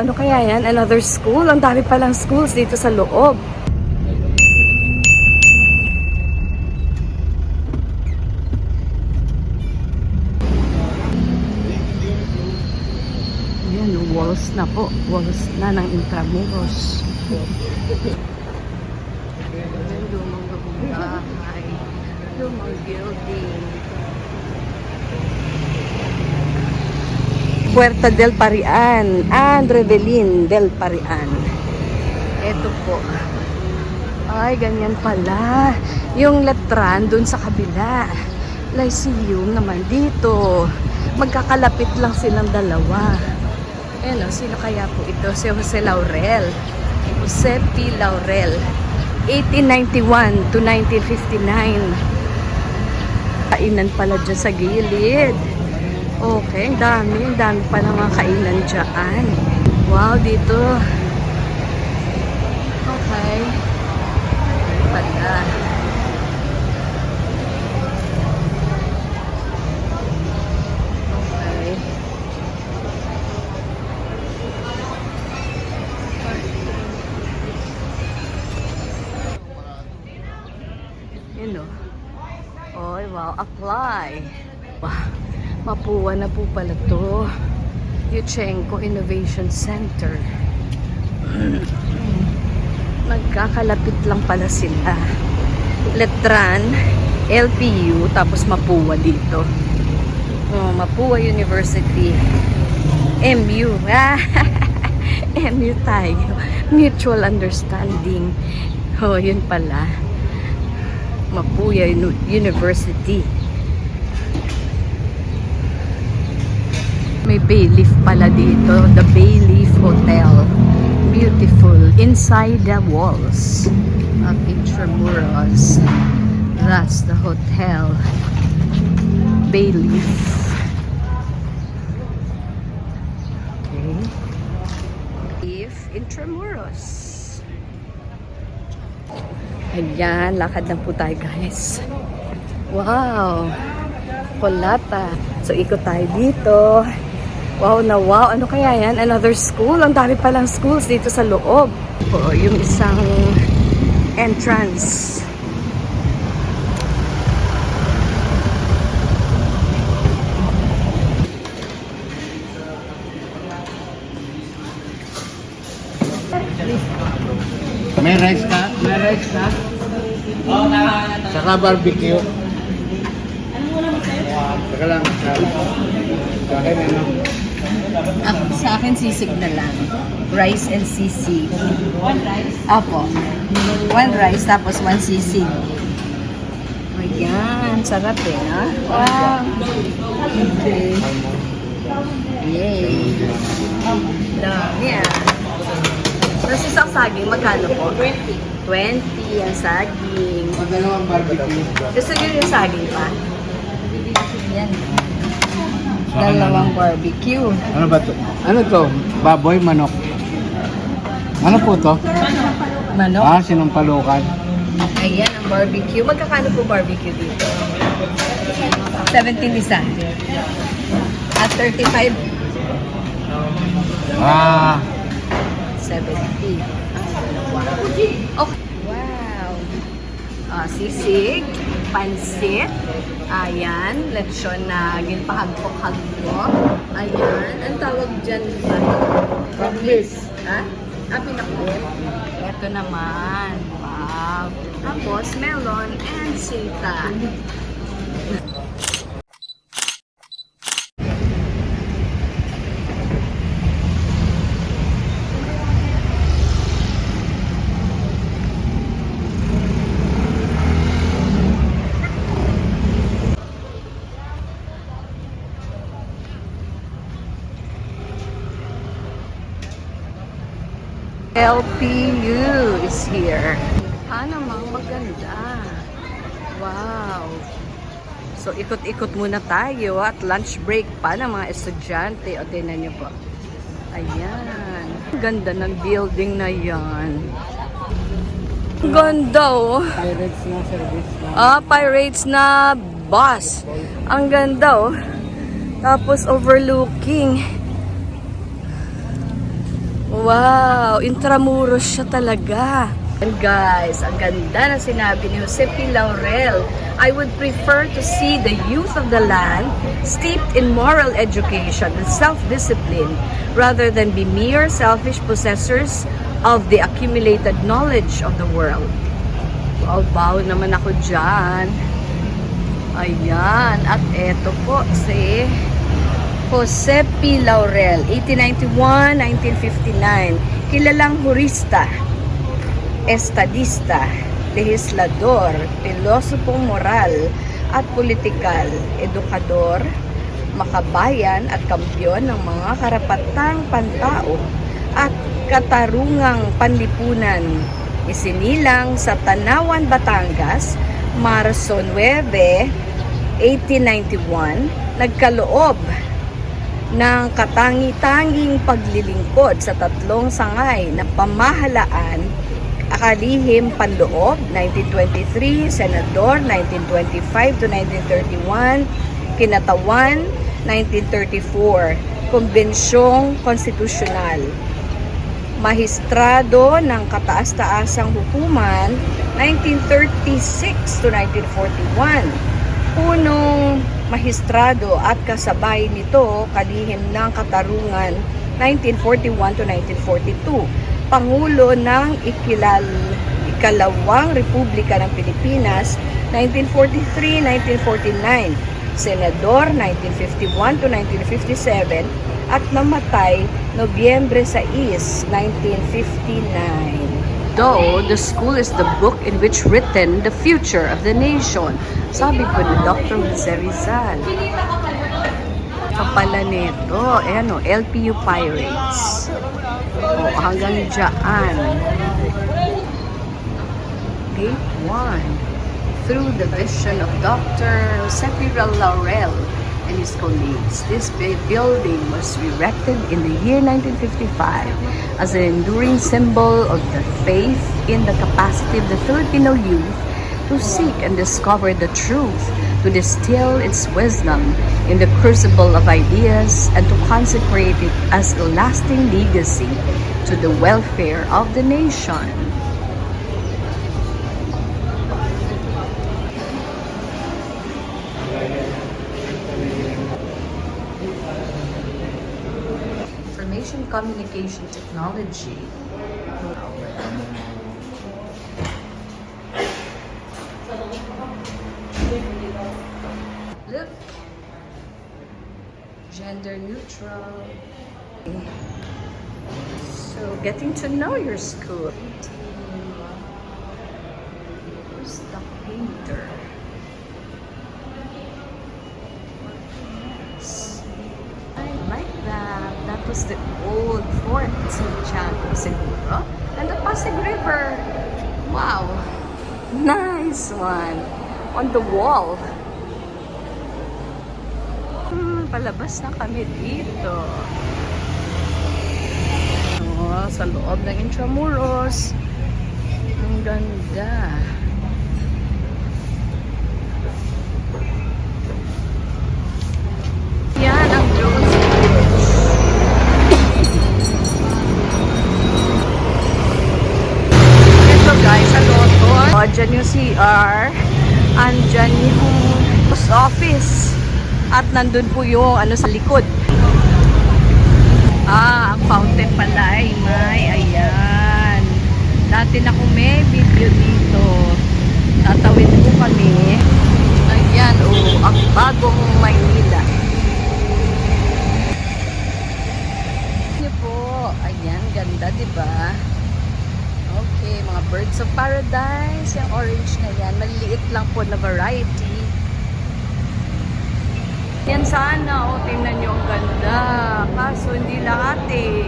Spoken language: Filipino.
ano kaya yan? Another school? Ang dami palang schools dito sa loob. Yan, walls na po. Walls na ng Intramuros. Lumang bahay. Lumang building. Puerta del Parian and Revelin del Parian. Ito po. Ay, ganyan pala. Yung letran dun sa kabila. Lyceum naman dito. Magkakalapit lang silang dalawa. Ayan o, sino kaya po ito? Si Jose Laurel. Jose P. Laurel. 1891 to 1959. Kainan pala dyan sa gilid. Okay, ang dami pa ng mga kainan dyan. Wow, dito. Okay. Pala. Okay. Yun o. Oh, wow, apply. Wow. Mapua na po pala to. Yuchenko Innovation Center. Magkakalapit lang pala sila. Letran, LPU, tapos Mapua dito. Oh, Mapua University. MU. MU tayo. Mutual Understanding. Oh, yun pala. Mapua University. May Bayleaf pala dito. The Bayleaf Hotel. Beautiful. Inside the walls of Intramuros. That's the hotel. Bayleaf. Okay. Bayleaf Intramuros. Ayan. Lakad na po tayo, guys. Wow. Colata. So, ikot tayo dito. Wow na wow. Ano kaya yan? Another school? Ang dami palang schools dito sa loob. O, yung isang entrance. May rice ka? May rice ka? Saka barbecue. Saka lang. Sa akin, ano? Sa akin, sisig na lang. Rice and sisig. One rice? Apo. One rice, tapos one sisig. Ayan. Sarap eh, ha? Wow. Okay. Yay. Dami ah. Tapos isang saging, magkano po? 20. 20 ang saging. Dalawang barbecue. Gusto nyo yung saging pa? Yan. Dalawang barbecue. Ano ba to? Ano to? Baboy, manok. Ano po to? Manok? Ah, sinampalukan. Ayan ang barbecue. Magkakano po barbecue dito? 17 isa. At 35. Ah, 70. Okay. Wow. Sisig, pansit, ayan, lechon na ginpahagpok-hagpok. Ayan, ang tawag dyan ba? Pinakbit. Ha? Pinakbit. Ito naman. Wow. Tapos, melon and sita. LPU is here. Namang maganda. Wow. So, ikot-ikot muna tayo at lunch break pa ng mga estudyante. O, tinan nyo po. Ayan. Ganda ng building na yan. Ganda, oh. Pirates na service na. Pirates na bus. Ang ganda, oh. Tapos overlooking. Wow, Intramuros siya talaga. And guys, ang ganda na sinabi ni Jose P. Laurel. I would prefer to see the youth of the land steeped in moral education and self-discipline rather than be mere selfish possessors of the accumulated knowledge of the world. Wow, bow naman ako dyan. Ayan, at eto po si Jose P. Laurel, 1891-1959. Kilalang jurista, estadista, legislador, pilosopong moral at politikal, edukador, makabayan at kampyon ng mga karapatang pantao at katarungang panlipunan. Isinilang sa Tanawan, Batangas, Marso 9, 1891, nagkaloob ng katangi-tanging paglilingkod sa tatlong sangay na pamahalaan: akalihim panloob 1923, senador 1925 to 1931, kinatawan 1934, kombensyong konstitusyonal, mahistrado ng kataas-taasang hukuman 1936 to 1941, punong mahistrado at kasabay nito kalihim ng katarungan 1941 to 1942, Pangulo ng Ikalawang Republika ng Pilipinas 1943-1949, Senador 1951 to 1957 at namatay Nobyembre 6, 1959. Though the school is the book in which written the future of the nation, sabi po ni Dr. Jose Rizal. Kapala nito, ayan o, LPU Pirates. O, hanggang dyan. Gate 1. Through the vision of Dr. Jose P. Laurel and his colleagues, this building was erected in the year 1955 as an enduring symbol of the faith in the capacity of the Filipino youth to seek and discover the truth, to distill its wisdom in the crucible of ideas, and to consecrate it as a lasting legacy to the welfare of the nation. Information communication technology. Look, gender neutral. So, getting to know your school. Who's the painter? Yes. I like that. That was the old Fort Santiago, siguro. And the Pasig River. Wow. Nice one. On the wall. Palabas na kami dito. Oh, sa loob ng Intramuros. Ang ganda. Yan ang Jones Bridge. Ito guys, ano to? O, dyan yung CR. Andyan yung post office. At nandun po yung ano sa likod. Ah, ang fountain pala ay may. Ayan. Dati na kung may video dito. Tatawid po kami. Ayan, oh, ang bagong Maynila. Ayan po. Ayan, ganda, diba? Okay, mga birds of paradise. Yung orange na yan. Maliliit lang po na variety. Yan sana, oh, tingnan nyo ang ganda. Kaso hindi lahat eh.